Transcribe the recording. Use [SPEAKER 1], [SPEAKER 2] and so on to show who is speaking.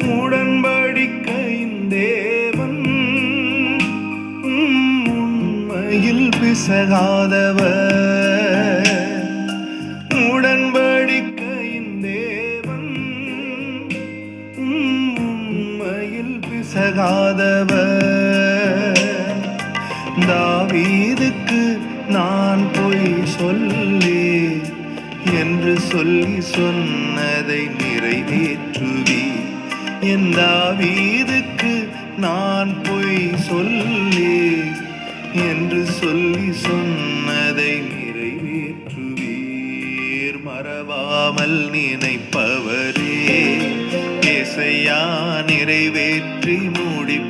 [SPEAKER 1] உடன்படிக்கையின் தேவன் உண்மையில் பிசகாதவர். உடன்படிக்கையின் தேவன் உண்மையில் பிசகாதவர். தாவீதுக்கு நான் பொய் சொல்லி என்று சொல்லி சொன்னதை நிறைவேற்றுவி. என் தாவீதுக்கு நான் பொய் சொல்லி என்று சொல்லி சொன்னதை நிறைவேற்றுவீர். மறவாமல் நினைப்பவரே, இசையா நிறைவேற்றி முடிப்பவரே,